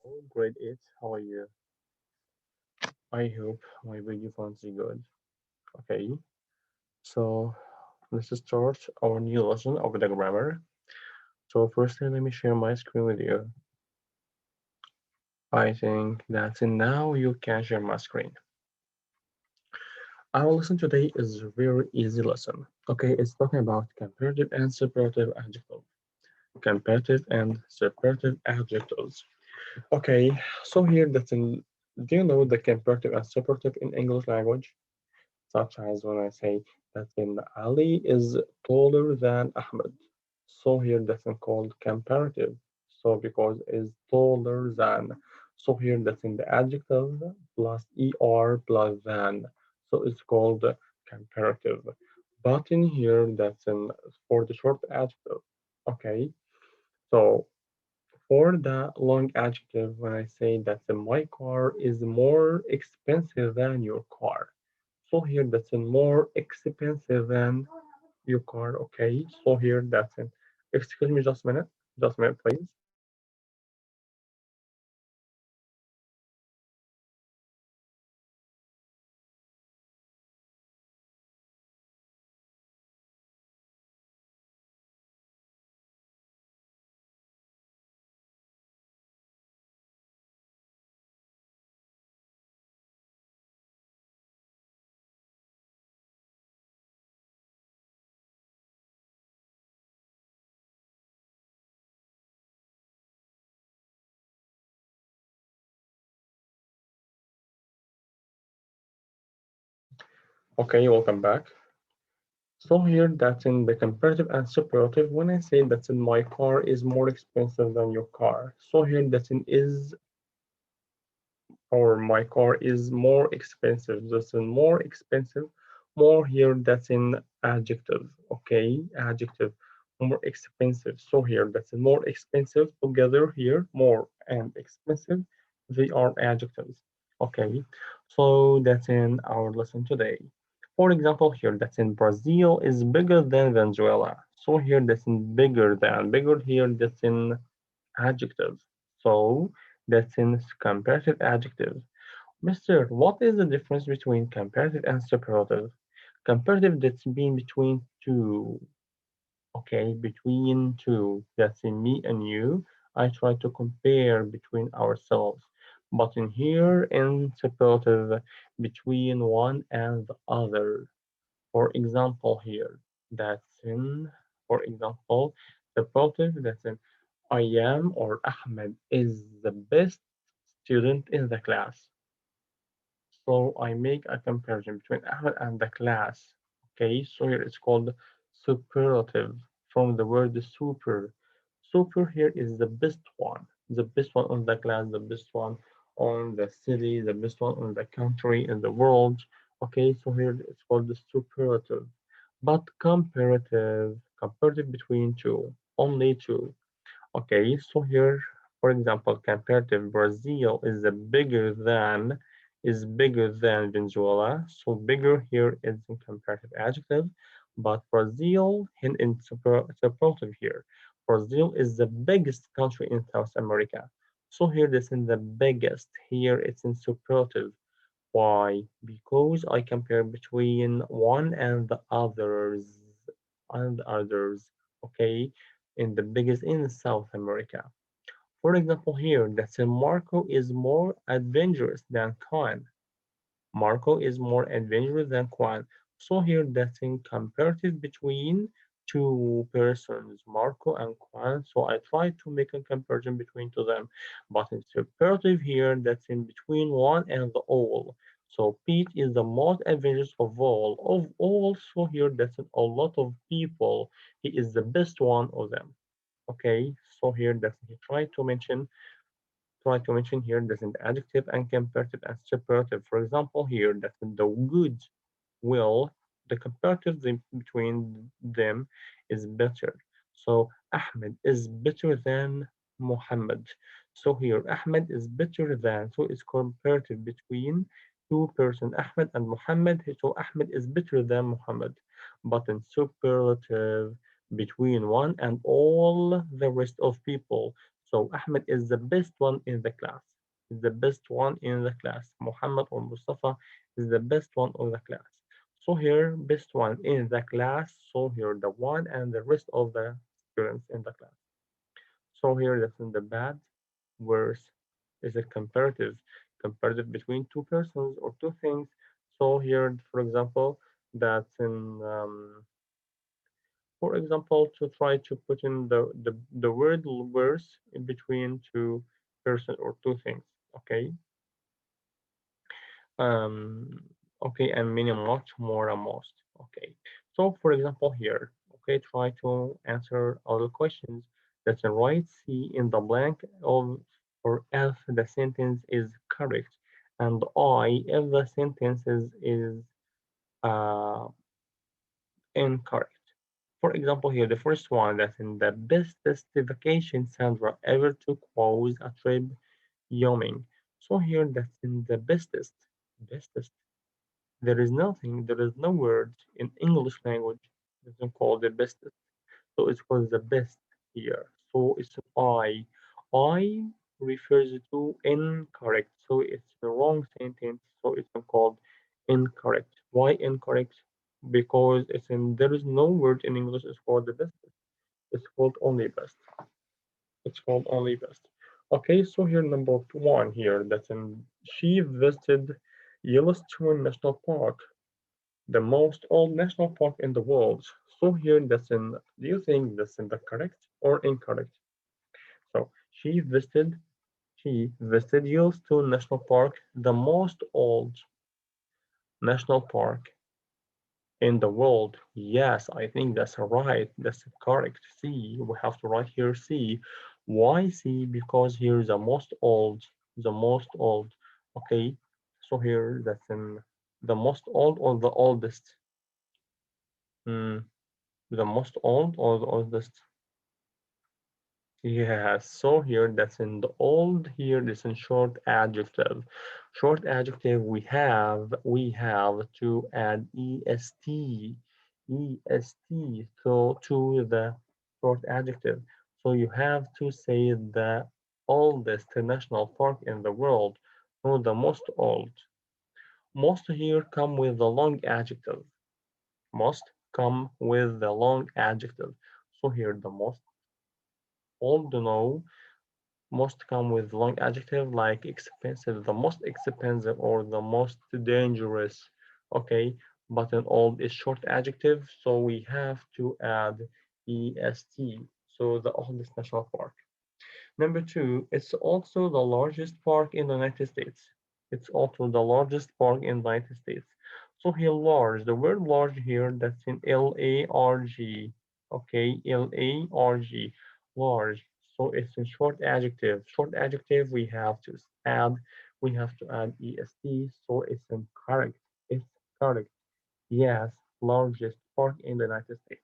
Oh, grade 8. How are you? I hope my video finds you good. Okay, so let's start our new lesson of the grammar. So firstly, let me share my screen with you. I think that now you can share my screen. Our lesson today is a very easy lesson. Okay, it's talking about comparative and separative adjectives. Comparative and separative adjectives. Okay, so here that's in. Do you know the comparative and separative in English language? Such as when I say that in Ali is taller than Ahmed. So here that's in called comparative. So because is taller than. So here that's in the adjective plus er plus than. So it's called comparative. But in here that's in for the short adjective. Okay. So for the long adjective, when I say that my car is more expensive than your car. So here that's a more expensive than your car. Okay. So here that's it. Excuse me just a minute. Just a minute, please. Okay, welcome back. So here that's in the comparative and superlative. When I say that in my car is more expensive than your car. So here that's in is or my car is more expensive. That's in more expensive. More here, that's in adjective. Okay, adjective. More expensive. So here, that's in more expensive. Together here, more and expensive. They are adjectives. Okay, so that's in our lesson today. For example, here, that's in Brazil is bigger than Venezuela. So here, that's in bigger than. Bigger here, that's in adjective. So that's in comparative adjective. Mister, what is the difference between comparative and superlative? Comparative that's been between two. Okay, between two. That's in me and you. I try to compare between ourselves. But in here, in superlative, between one and the other. For example, here, that's in, for example, superlative, that's in I am or Ahmed is the best student in the class. So I make a comparison between Ahmed and the class. Okay, so here it's called superlative from the word super. Super here is the best one on the class, the best one on the city, the best one on the country, in the world. Okay, so here it's called the superlative. But comparative between two, only two. Okay, so here, for example, comparative Brazil is bigger than Venezuela. So bigger here is in comparative adjective, but Brazil in superlative here. Brazil is the biggest country in South America. So here this in the biggest. Here it's in superlative. Why? Because I compare between one and others, okay, in the biggest in South America. For example, here that Marco is more adventurous than Khan. Marco is more adventurous than Kwan. So here that's in comparative between two persons, Marco and Kwan. So I try to make a comparison between two of them. But in superlative here, that's in between one and the all. So Pete is the most adventurous of all. Of all, so here that's a lot of people. He is the best one of them. Okay, so here that he try to mention here there's an adjective and comparative and separative. For example, here that the good will, the comparative between them is better. So Ahmed is better than Muhammad. So here Ahmed is better than, so it's comparative between two persons, Ahmed and Muhammad. So Ahmed is better than Muhammad. But in superlative between one and all the rest of people. So Ahmed is the best one in the class. Is the best one in the class. Muhammad or Mustafa is the best one of the class. So here, best one in the class. So here, the one and the rest of the students in the class. So here, that's in the bad, worse is a comparative between two persons or two things. So here, for example, that's in for example, to try to put in the word worse in between two person or two things. Okay. Um, okay, and meaning much more and most. Okay. So for example here, okay, try to answer all the questions. That's a right C in the blank of or if the sentence is correct, and I if the sentence is uh, incorrect. For example, here the first one that's in the bestest vacation Sandra ever took was a trip yawning. So here that's in the bestest. There is nothing, there is no word in English language that's called the bestest. So it's called the best here. So it's an I. I refers to incorrect. So it's the wrong sentence. So it's called incorrect. Why incorrect? Because it's in there is no word in English. It's called the best. It's called only best. It's called only best. Okay, so here number one here. That's in she visited Yellowstone National Park, the most old national park in the world. So here that's in do you think that's in the correct or incorrect? So she visited Yellowstone National Park, the most old national park in the world. Yes, I think that's right. That's correct. C. We have to write here C. Why C? Because here is the most old. The most old. Okay. So here that's in the most old or the oldest. Hmm. The most old or the oldest? Yes, so here that's in the old here this in short adjective. Short adjective we have to add est so to the short adjective. So you have to say the oldest national park in the world, or the most old. Most here come with the long adjective. Most come with the long adjective. So here the most old no most come with long adjective like expensive, the most expensive or the most dangerous. Okay, but an old is short adjective, so we have to add est. So the oldest national park. Number two, it's also the largest park in the United States. It's also the largest park in the United States. So here, large, the word large here, that's in L-A-R-G. Okay, L-A-R-G, large. So it's a short adjective. Short adjective, we have to add est, so it's incorrect. It's correct. Yes, largest park in the United States.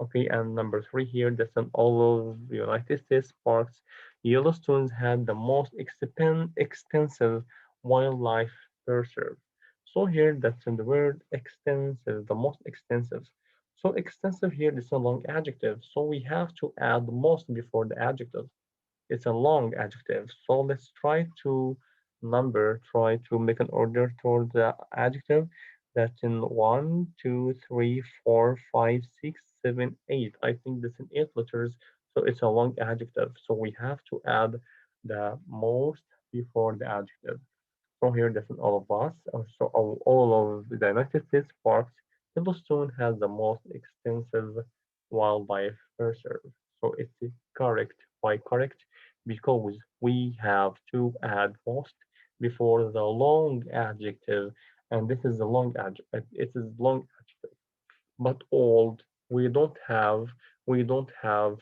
Okay, and number three here, that's in all of the United States parks. Yellowstone had the most extensive wildlife preserve. So here, that's in the word extensive, the most extensive. So extensive here is a long adjective. So we have to add most before the adjective. It's a long adjective. So let's try to make an order toward the adjective. That's in one, two, three, four, five, six, seven, eight. I think that's in eight letters. So it's a long adjective. So we have to add the most before the adjective. So here, that's in all of us. So all of the United States parks, Yellowstone has the most extensive wildlife reserve. So it's correct. Why correct? Because we have to add most before the long adjective, and this is the long adjective. It is long adjective, but old we don't have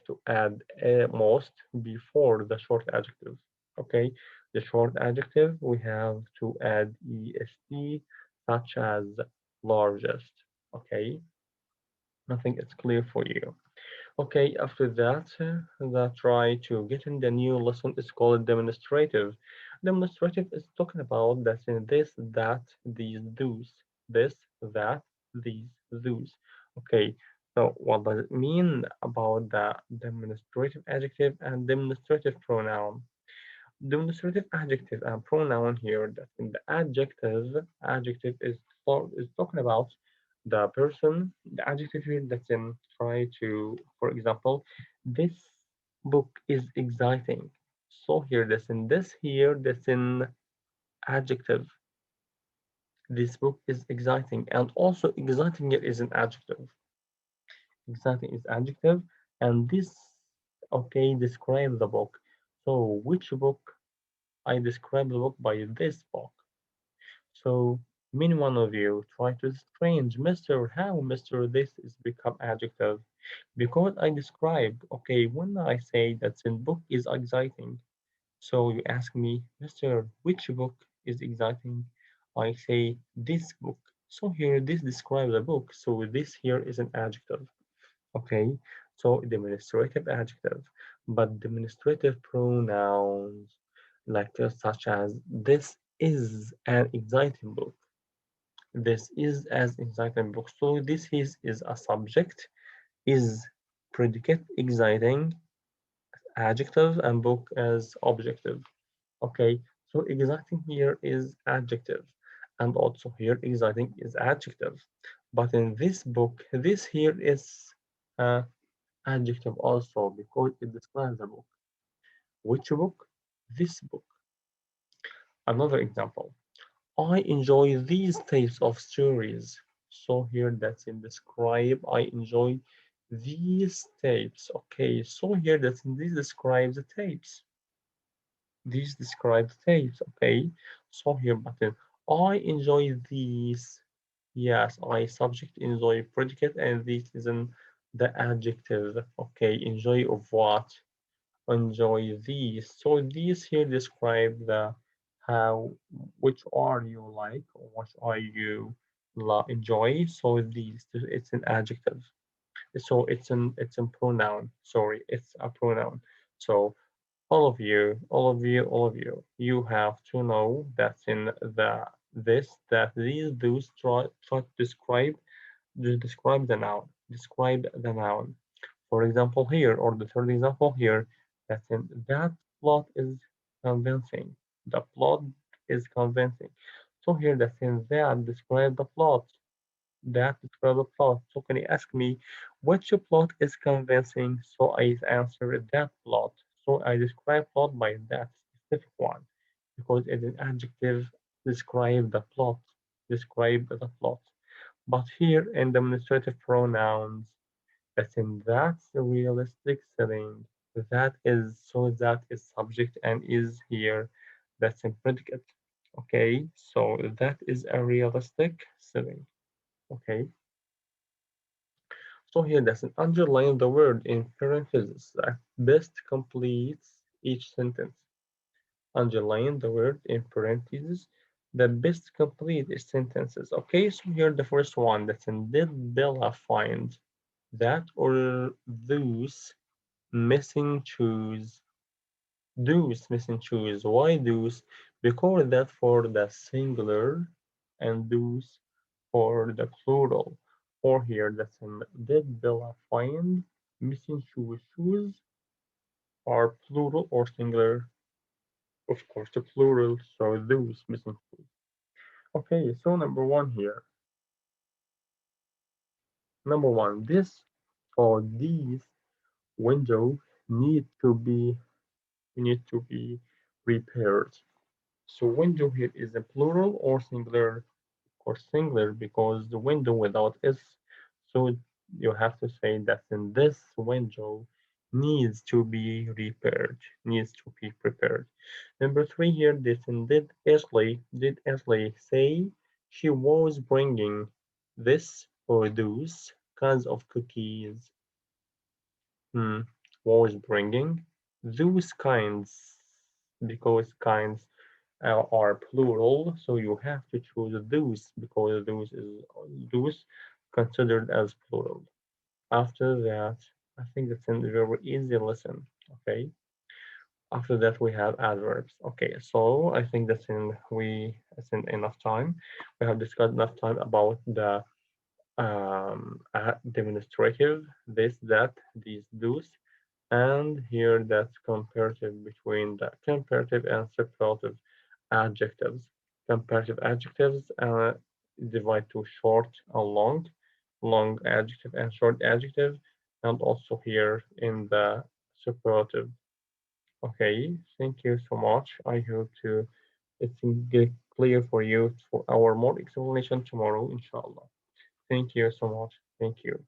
to add a most before the short adjective. Okay, the short adjective we have to add est such as largest. Okay, I think it's clear for you. Okay, after that, try to get in the new lesson is called demonstrative. Demonstrative is talking about that in this, that, these, those, this, that, these, those. Okay, So what does it mean about the demonstrative adjective and demonstrative pronoun? Demonstrative adjective and pronoun here, that in the adjective is talking about the person. The adjective here that's in try to, for example, this book is exciting. So here that's in adjective. This book is exciting, and also exciting here is an adjective. Exciting is adjective, and this okay describe the book. So which book? I describe the book by this book. So many one of you try to strange, Mr. How Mr. This is become adjective because I describe. Okay, when I say that the book is exciting, so you ask me, Mr. Which book is exciting? I say this book. So here this describes the book. So this here is an adjective. Okay, so demonstrative adjective, but demonstrative pronouns like such as this is an exciting book. This is as exciting book. So this is a subject, is predicate exciting adjective, and book as objective. Okay, so exciting here is adjective, and also here exciting is adjective. But in this book, this here is adjective also because it describes the book. Which book? This book. Another example. I enjoy these types of stories. So here that's in describe. I enjoy these types. Okay, so here that's in this describes the types. These describe types. Okay, so here button. I enjoy these. Yes, I subject enjoy predicate, and this is in the adjective. Okay, enjoy of what? Enjoy these. So these here describe the how which are you like or what are you enjoy. So these it's an adjective. So it's a pronoun. Sorry, it's a pronoun. So all of you, you have to know that in that these those try to describe the noun. Describe the noun. For example, here, or the third example here, that plot is convincing. The plot is convincing. So here, that's in that describe the plot. That describe the plot. So can you ask me which plot is convincing? So I answer that plot. So I describe plot by that specific one because it's an adjective. Describe the plot. Describe the plot. But here in demonstrative pronouns, as in that's a realistic setting. That is subject and is here. That's in predicate. Okay, so that is a realistic setting. Okay, so here that's an underline the word in parentheses that best completes each sentence. Underline the word in parentheses that best complete its sentences. Okay, so here the first one that's in did Bella find that or those missing shoes. Those missing shoes. Why those? Because that for the singular and those for the plural. Or here that's in did Bella find missing shoes? Shoes are plural or singular? Of course, the plural. So those missing shoes. Okay, so number one here. Number one, this or these window need to be repaired. So window here is a plural or singular? Or singular because the window without s. So you have to say that in this window needs to be repaired, needs to be prepared. Number three here, this in did Ashley say she was bringing this or those kinds of cookies? Hmm, was bringing those kinds because kinds are plural, so you have to choose those because those considered as plural. After that, I think it's a very easy lesson. Okay. After that, we have adverbs. Okay, so I think that's in enough time. We have discussed enough time about the demonstrative, this, that, these, those, and here that's comparative between the comparative and superlative adjectives. Comparative adjectives divide to short and long, long adjective and short adjective, and also here in the superlative. Okay, thank you so much. I hope to it's get clear for you for our more explanation tomorrow, inshallah. Thank you so much. Thank you.